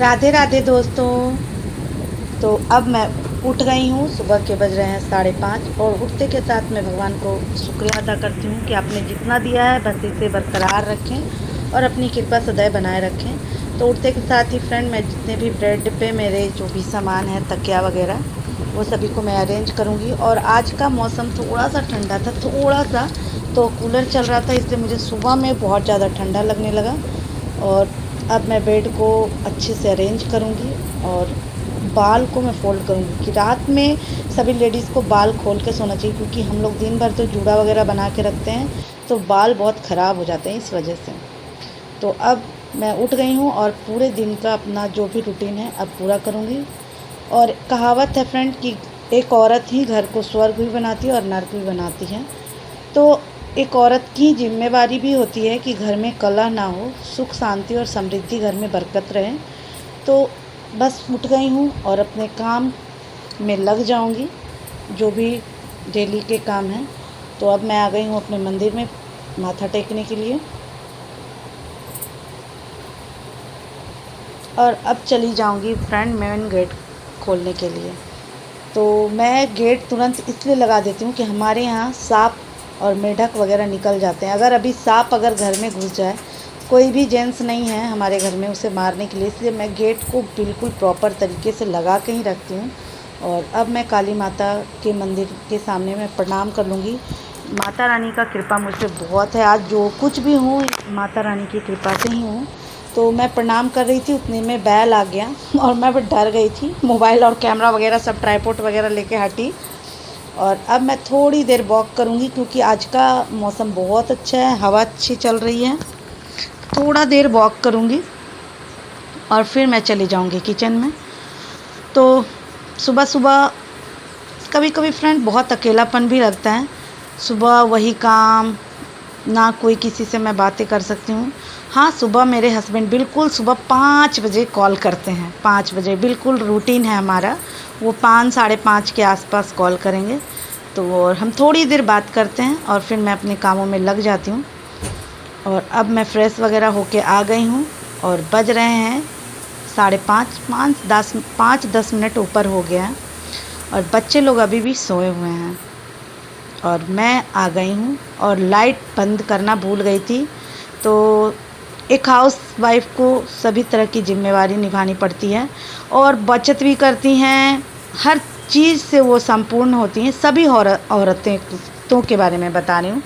राधे राधे दोस्तों। तो अब मैं उठ गई हूँ। सुबह के बज रहे हैं 5:30 और उठते के साथ मैं भगवान को शुक्रिया अदा करती हूँ कि आपने जितना दिया है बस इसे बरकरार रखें और अपनी कृपा सदैव बनाए रखें। तो उठते के साथ ही फ्रेंड मैं जितने भी ब्रेड पे मेरे जो भी सामान है तकिया वगैरह वो सभी को मैं अरेंज करूँगी। और आज का मौसम थोड़ा सा ठंडा था, थोड़ा सा, तो कूलर चल रहा था, इसलिए मुझे सुबह में बहुत ज़्यादा ठंडा लगने लगा। और अब मैं बेड को अच्छे से अरेंज करूँगी और बाल को मैं फ़ोल्ड करूँगी कि रात में सभी लेडीज़ को बाल खोल के सोना चाहिए, क्योंकि हम लोग दिन भर तो जूड़ा वगैरह बना के रखते हैं तो बाल बहुत ख़राब हो जाते हैं इस वजह से। तो अब मैं उठ गई हूँ और पूरे दिन का अपना जो भी रूटीन है अब पूरा करूँगी। और कहावत है फ्रेंड कि एक औरत ही घर को स्वर्ग भी बनाती है और नर्क भी बनाती है। तो एक औरत की जिम्मेवारी भी होती है कि घर में कलह ना हो, सुख शांति और समृद्धि घर में बरकत रहे। तो बस उठ गई हूँ और अपने काम में लग जाऊँगी, जो भी डेली के काम हैं। तो अब मैं आ गई हूँ अपने मंदिर में माथा टेकने के लिए और अब चली जाऊँगी फ्रेंड मेन गेट खोलने के लिए। तो मैं गेट तुरंत इसलिए लगा देती हूँ कि हमारे यहाँ सांप और मेढक वगैरह निकल जाते हैं। अगर अभी सांप अगर घर में घुस जाए, कोई भी जेंट्स नहीं है हमारे घर में उसे मारने के लिए, इसलिए मैं गेट को बिल्कुल प्रॉपर तरीके से लगा के ही रखती हूँ। और अब मैं काली माता के मंदिर के सामने मैं प्रणाम कर लूँगी। माता रानी का कृपा मुझ पर बहुत है, आज जो कुछ भी हूँ माता रानी की कृपा से ही हूँ। तो मैं प्रणाम कर रही थी, उतने में बैल आ गया और मैं डर गई थी। मोबाइल और कैमरा वगैरह सब ट्राईपोड वगैरह लेके हटी। और अब मैं थोड़ी देर वॉक करूँगी, क्योंकि आज का मौसम बहुत अच्छा है, हवा अच्छी चल रही है। थोड़ा देर वॉक करूँगी और फिर मैं चली जाऊँगी किचन में। तो सुबह सुबह कभी कभी फ्रेंड बहुत अकेलापन भी लगता है। सुबह वही काम, ना कोई किसी से मैं बातें कर सकती हूँ। हाँ, सुबह मेरे हस्बैंड बिल्कुल सुबह 5 बजे कॉल करते हैं। 5 बजे बिल्कुल रूटीन है हमारा, वो 5 साढ़े 5 के आसपास कॉल करेंगे। तो और हम थोड़ी देर बात करते हैं और फिर मैं अपने कामों में लग जाती हूँ। और अब मैं फ्रेश वगैरह होके आ गई हूँ और बज रहे हैं 5:30, 5-10 मिनट ऊपर हो गया है और बच्चे लोग अभी भी सोए हुए हैं। और मैं आ गई हूँ और लाइट बंद करना भूल गई थी। तो एक हाउस वाइफ को सभी तरह की जिम्मेवारी निभानी पड़ती है और बचत भी करती हैं, हर चीज़ से वो संपूर्ण होती हैं। सभी औरतें तो के बारे में बता रही हूँ,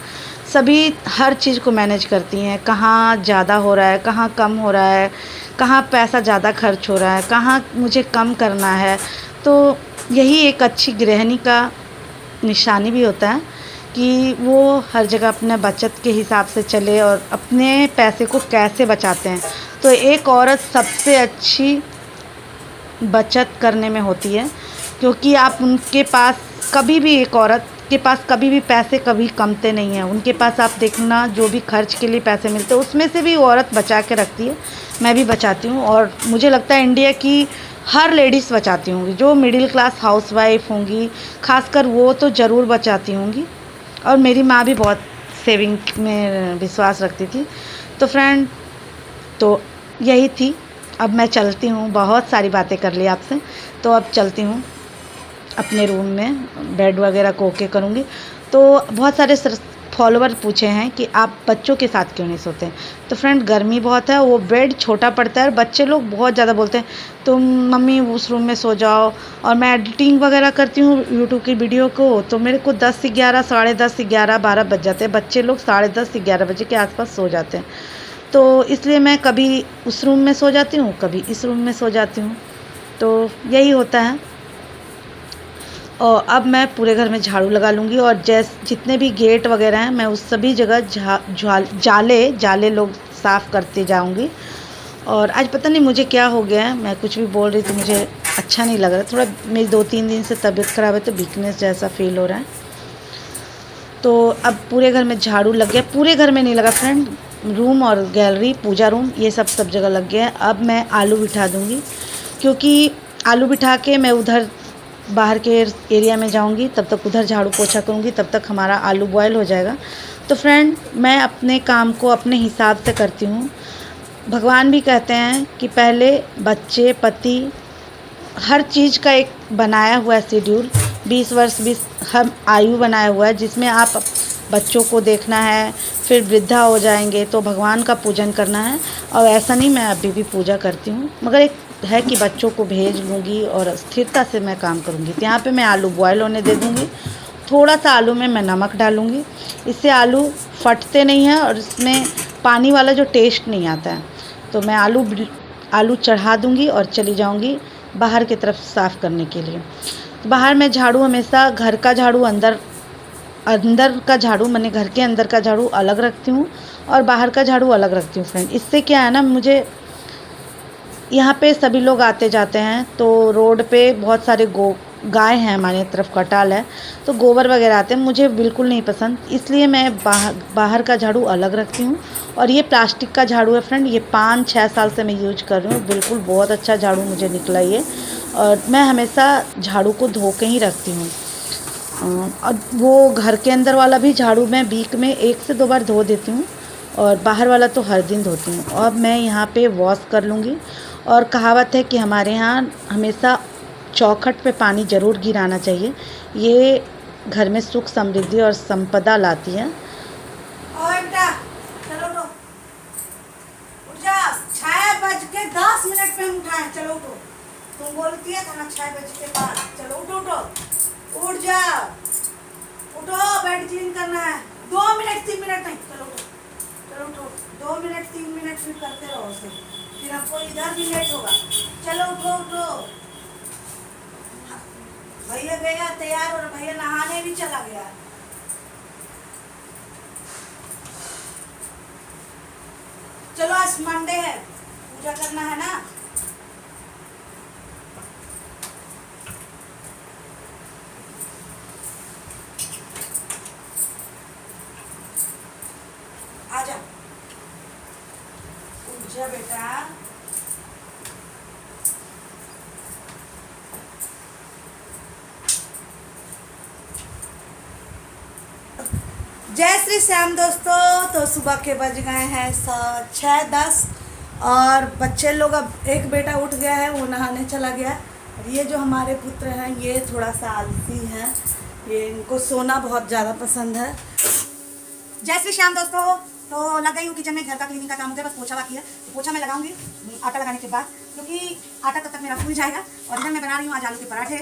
सभी हर चीज़ को मैनेज करती हैं। कहाँ ज़्यादा हो रहा है, कहाँ कम हो रहा है, कहाँ पैसा ज़्यादा खर्च हो रहा है, कहाँ मुझे कम करना है। तो यही एक अच्छी गृहिणी का निशानी भी होता है कि वो हर जगह अपने बचत के हिसाब से चले और अपने पैसे को कैसे बचाते हैं। तो एक औरत सबसे अच्छी बचत करने में होती है, क्योंकि आप उनके पास कभी भी, एक औरत के पास कभी भी पैसे कभी कमते नहीं हैं। उनके पास आप देखना जो भी खर्च के लिए पैसे मिलते हैं उसमें से भी वो औरत बचा के रखती है। मैं भी बचाती हूँ और मुझे लगता है इंडिया की हर लेडीज़ बचाती होंगी। जो मिडिल क्लास हाउसवाइफ होंगी खासकर वो तो ज़रूर बचाती होंगी। और मेरी माँ भी बहुत सेविंग में विश्वास रखती थी। तो फ्रेंड, तो यही थी। अब मैं चलती हूँ, बहुत सारी बातें कर ली आपसे, तो अब चलती हूँ अपने रूम में, बेड वगैरह को ओके करूँगी। तो बहुत सारे फॉलोवर पूछे हैं कि आप बच्चों के साथ क्यों नहीं सोते हैं। तो फ्रेंड, गर्मी बहुत है, वो बेड छोटा पड़ता है और बच्चे लोग बहुत ज़्यादा बोलते हैं तुम मम्मी उस रूम में सो जाओ। और मैं एडिटिंग वगैरह करती हूँ यूट्यूब की वीडियो को, तो मेरे को 10 से 11, 10:30, 11, 12 बज जाते हैं। बच्चे लोग 10:30 से 11 बजे के आसपास सो जाते हैं। तो इसलिए मैं कभी उस रूम में सो जाती हूँ, कभी इस रूम में सो जाती हूँ। तो यही होता है। और अब मैं पूरे घर में झाड़ू लगा लूँगी और जितने भी गेट वगैरह हैं मैं उस सभी जगह जाले लोग साफ़ करते जाऊँगी। और आज पता नहीं मुझे क्या हो गया है, मैं कुछ भी बोल रही थी, मुझे अच्छा नहीं लग रहा। थोड़ा मेरी 2-3 दिन से तबीयत ख़राब है तो वीकनेस जैसा फील हो रहा है। तो अब पूरे घर में झाड़ू लग गया। पूरे घर में नहीं लगा फ्रेंड, रूम और गैलरी, पूजा रूम, ये सब जगह लग गया है। अब मैं आलू बिठा दूँगी, क्योंकि आलू बिठा के मैं उधर बाहर के एरिया में जाऊंगी, तब तक उधर झाड़ू पोछा करूंगी, तब तक हमारा आलू बॉयल हो जाएगा। तो फ्रेंड, मैं अपने काम को अपने हिसाब से करती हूँ। भगवान भी कहते हैं कि पहले बच्चे, पति, हर चीज़ का एक बनाया हुआ है शेड्यूल। 20 वर्ष 20 हम आयु बनाया हुआ है, जिसमें आप बच्चों को देखना है, फिर वृद्धा हो जाएंगे तो भगवान का पूजन करना है। और ऐसा नहीं, मैं अभी भी पूजा करती हूँ, मगर एक है कि बच्चों को भेज लूँगी और स्थिरता से मैं काम करूँगी। तो यहाँ पे मैं आलू बॉयल होने दे दूँगी। थोड़ा सा आलू में मैं नमक डालूँगी, इससे आलू फटते नहीं हैं और इसमें पानी वाला जो टेस्ट नहीं आता है। तो मैं आलू चढ़ा दूँगी और चली जाऊँगी बाहर की तरफ साफ़ करने के लिए। तो बाहर मैं झाड़ू हमेशा घर का झाड़ू अंदर का झाड़ू माने घर के अंदर का झाड़ू अलग रखती हूँ और बाहर का झाड़ू अलग रखती हूँ फ्रेंड। इससे क्या है ना, मुझे यहाँ पे सभी लोग आते जाते हैं, तो रोड पे बहुत सारे गाय हैं, हमारी तरफ कटाल है, तो गोबर वगैरह आते हैं, मुझे बिल्कुल नहीं पसंद। इसलिए मैं बाहर का झाड़ू अलग रखती हूँ। और ये प्लास्टिक का झाड़ू है फ्रेंड, ये 5-6 साल से मैं यूज कर रही हूँ, बिल्कुल बहुत अच्छा झाड़ू मुझे निकला ये। और मैं हमेशा झाड़ू को धो के ही रखती हूँ। और वो घर के अंदर वाला भी झाड़ू मैं वीक में 1 से 2 बार धो देती हूँ और बाहर वाला तो हर दिन धोती हूँ। और मैं यहाँ पे वॉश कर लूँगी। और कहावत है कि हमारे यहाँ हमेशा चौखट पे पानी ज़रूर गिराना चाहिए, ये घर में सुख समृद्धि और संपदा लाती है। और बेटा चलो उठो, उठ जा। 6:10 पे हम उठाए, चलो उठो। तुम बोलती है खाना 6:05, चलो उठो उठो, उठ जा, उठो, बेड क्लीन करना है। 2 मिनट 3 मिनट नहीं, चलो उठो, चलो उठो। 2 मिनट 3 मिनट फिर करते रहो उसे, फिर आपको इधर भी लेट होगा। चलो उठो उठो। भैया गया तैयार और भैया नहाने भी चला गया। चलो आज मंडे है, पूजा करना है ना। आजा, उठ जा बेटा। जय श्री श्याम दोस्तों। तो सुबह के बज गए हैं 6:10 और बच्चे लोग, अब एक बेटा उठ गया है, वो नहाने चला गया। और ये जो हमारे पुत्र हैं ये थोड़ा सा आलसी हैं, ये इनको सोना बहुत ज़्यादा पसंद है। जय श्री श्याम दोस्तों। तो लग गई हूँ किचन में, घर का क्लीनिंग का काम होता है, बस पोछा बाकी है। तो पोछा मैं लगाऊंगी आटा लगाने के बाद, क्योंकि आटा तब तक मेरा फूल जाएगा। और इधर मैं बना रही हूँ आज आलू के पराठे,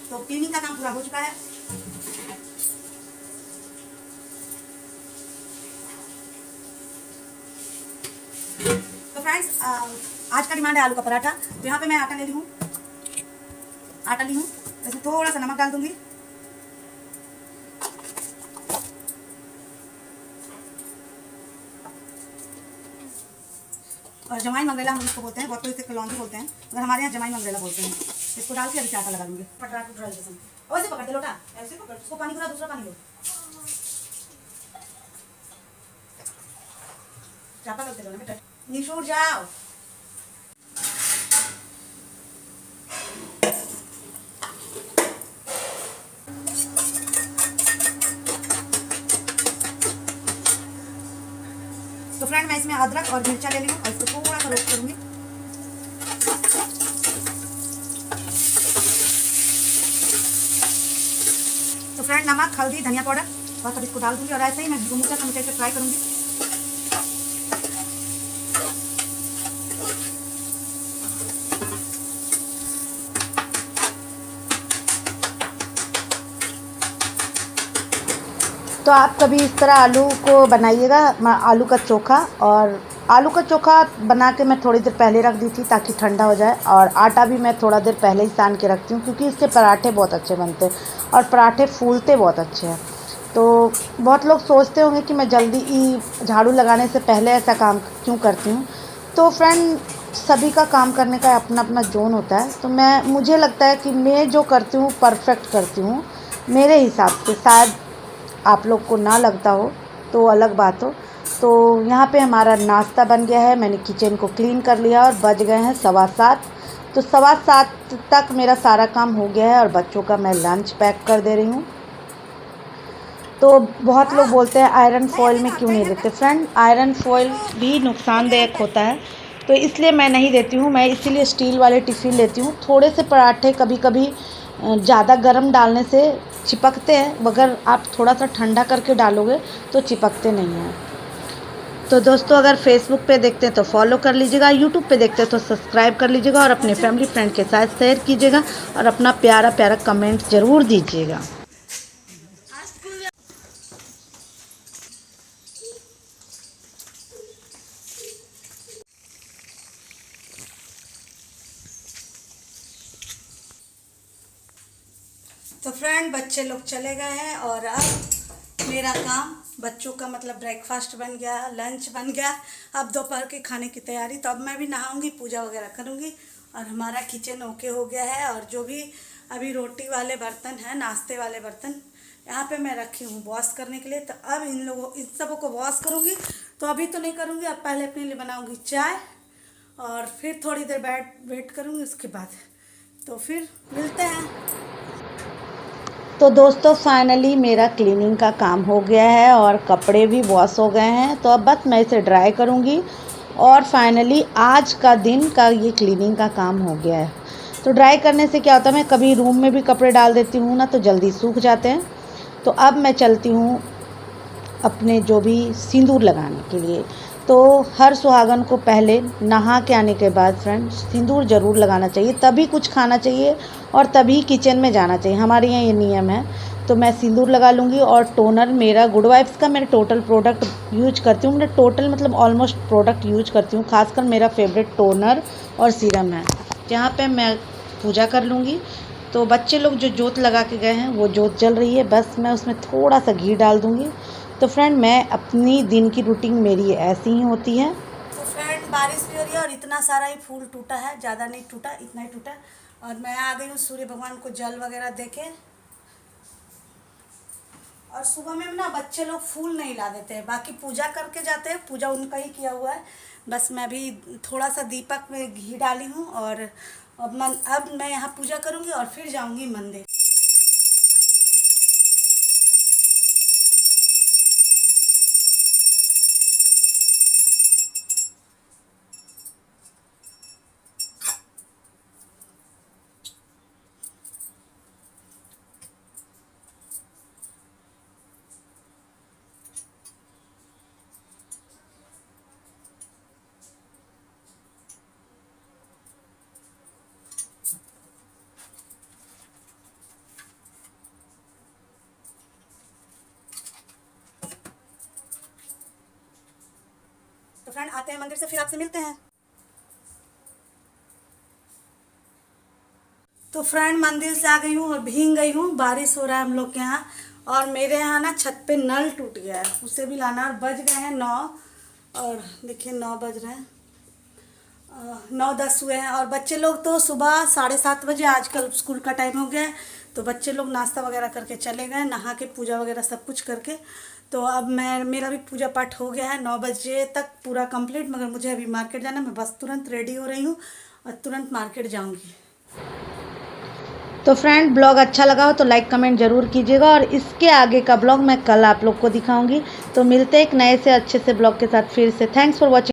तो क्लीनिंग का काम पूरा हो चुका है। तो फ्रेंड्स, आज का डिमांड है आलू का पराठा। तो यहाँ पे मैं आटा ले ली हूँ, इसमें थोड़ा सा नमक डाल दूंगी। और जमाइन मंगरेला हम इसको बोलते हैं, बहुत कोई इसे कलौंजी बोलते हैं, मगर हमारे यहाँ जमाइन मंगरेला बोलते हैं। इसको डाल के अभी आटा लगा दूंगी। ऐसे पकड़ दे लोटा, ऐसे पकड़, उसको पानी पूरा, दूसरा पानी लो, चापा करते लो ना बेटा, निशुर जाओ। तो फ्रेंड, मैं इसमें अदरक और मिर्चा ले ली हूँ और इसको थोड़ा सा रोस्ट करूंगी। तो फ्रेंड, नमक, हल्दी, धनिया पाउडर और सब इसको डाल दूंगी और ऐसे ही मैं भूनूंगा, चमचे से फ्राई करूंगी। तो आप कभी इस तरह आलू को बनाइएगा, आलू का चोखा। और आलू का चोखा बना के मैं थोड़ी देर पहले रख दी थी ताकि ठंडा हो जाए। और आटा भी मैं थोड़ा देर पहले ही सान के रखती हूँ, क्योंकि इससे पराठे बहुत अच्छे बनते हैं और पराठे फूलते बहुत अच्छे हैं। तो बहुत लोग सोचते होंगे कि मैं जल्दी ही झाड़ू लगाने से पहले ऐसा काम क्यों करती हूँ। तो फ्रेंड, सभी का काम करने का अपना अपना जोन होता है। तो मुझे लगता है कि मैं जो करती हूँ परफेक्ट करती हूँ मेरे हिसाब से। शायद आप लोग को ना लगता हो तो अलग बात हो। तो यहाँ पे हमारा नाश्ता बन गया है, मैंने किचन को क्लीन कर लिया और बज गए हैं 7:15। तो 7:15 तक मेरा सारा काम हो गया है और बच्चों का मैं लंच पैक कर दे रही हूँ। तो बहुत लोग बोलते हैं आयरन फॉयल में क्यों नहीं देते। फ्रेंड, आयरन फॉयल भी नुकसानदायक होता है, तो इसलिए मैं नहीं देती हूँ। मैं इसीलिए स्टील वाले टिफ़िन लेती हूँ। थोड़े से पराठे कभी कभी ज़्यादा गर्म डालने से चिपकते हैं, मगर आप थोड़ा सा ठंडा करके डालोगे तो चिपकते नहीं हैं। तो दोस्तों, अगर फेसबुक पे देखते हैं तो फॉलो कर लीजिएगा, यूट्यूब पे देखते हैं तो सब्सक्राइब कर लीजिएगा और अपने फैमिली फ्रेंड के साथ शेयर कीजिएगा और अपना प्यारा प्यारा कमेंट ज़रूर दीजिएगा। तो फ्रेंड, बच्चे लोग चले गए हैं और अब मेरा काम, बच्चों का मतलब ब्रेकफास्ट बन गया, लंच बन गया। अब दोपहर के खाने की तैयारी। तो अब मैं भी नहाऊंगी, पूजा वगैरह करूंगी और हमारा किचन ओके हो गया है। और जो भी अभी रोटी वाले बर्तन हैं, नाश्ते वाले बर्तन, यहाँ पे मैं रखी हूँ वॉश करने के लिए। तो अब इन सबों को वॉश करूँगी। तो अभी तो नहीं करूँगी, अब पहले अपने लिए बनाऊँगी चाय और फिर थोड़ी देर वेट करूँगी। उसके बाद तो फिर मिलते हैं। तो दोस्तों, फाइनली मेरा क्लीनिंग का काम हो गया है और कपड़े भी वॉश हो गए हैं। तो अब बस मैं इसे ड्राई करूँगी और फाइनली आज का दिन का ये क्लीनिंग का काम हो गया है। तो ड्राई करने से क्या होता है, मैं कभी रूम में भी कपड़े डाल देती हूँ ना, तो जल्दी सूख जाते हैं। तो अब मैं चलती हूँ अपने जो भी सिंदूर लगाने के लिए। तो हर सुहागन को पहले नहा के आने के बाद फ्रेंड सिंदूर ज़रूर लगाना चाहिए, तभी कुछ खाना चाहिए और तभी किचन में जाना चाहिए। हमारे यहाँ ये नियम है। तो मैं सिंदूर लगा लूँगी और टोनर मेरा गुड वाइब्स का मैं टोटल प्रोडक्ट यूज करती हूँ। मैं टोटल मतलब ऑलमोस्ट प्रोडक्ट यूज करती हूँ। खासकर मेरा फेवरेट टोनर और सीरम है, जहाँ पे मैं पूजा कर लूँगी। तो बच्चे लोग जो जोत लगा के गए हैं वो जोत जल रही है, बस मैं उसमें थोड़ा सा घी डाल दूँगी। तो फ्रेंड, मैं अपनी दिन की रूटीन मेरी ऐसी ही होती है। तो फ्रेंड, बारिश भी हो रही है और इतना सारा ही फूल टूटा है, ज़्यादा नहीं टूटा, इतना ही टूटा। और मैं आ गई हूँ सूर्य भगवान को जल वगैरह देके। और सुबह में ना बच्चे लोग फूल नहीं ला देते हैं, बाकी पूजा करके जाते हैं, पूजा उनका ही किया हुआ है। बस मैं भी थोड़ा सा दीपक में घी डाली हूँ और अब मैं यहाँ पूजा करूँगी और फिर जाऊँगी मंदिर। तो फ्रेंड, आते हैं मंदिर से, फिर आपसे मिलते हैं। तो फ्रेंड, मंदिर से आ गई हूँ और भीग गई हूँ। बारिश हो रहा है हम लोग के यहाँ और मेरे यहाँ ना छत पे नल टूट गया है, उसे भी लाना। और बज गए हैं 9 और देखिए 9 बज रहे हैं, 9-10 हुए हैं। और बच्चे लोग तो सुबह 7:30 बजे, आजकल स्कूल का टाइम हो गया है, तो बच्चे लोग नाश्ता वगैरह करके चले गए, नहा के पूजा वगैरह सब कुछ करके। तो अब मेरा भी पूजा पाठ हो गया है 9 बजे तक पूरा कंप्लीट। मगर मुझे अभी मार्केट जाना है, मैं बस तुरंत रेडी हो रही हूँ और तुरंत मार्केट जाऊँगी। तो फ्रेंड, ब्लॉग अच्छा लगा हो तो लाइक कमेंट ज़रूर कीजिएगा और इसके आगे का ब्लॉग मैं कल आप लोग को दिखाऊंगी। तो मिलते हैं एक नए से अच्छे से ब्लॉग के साथ फिर से। Thanks for watching.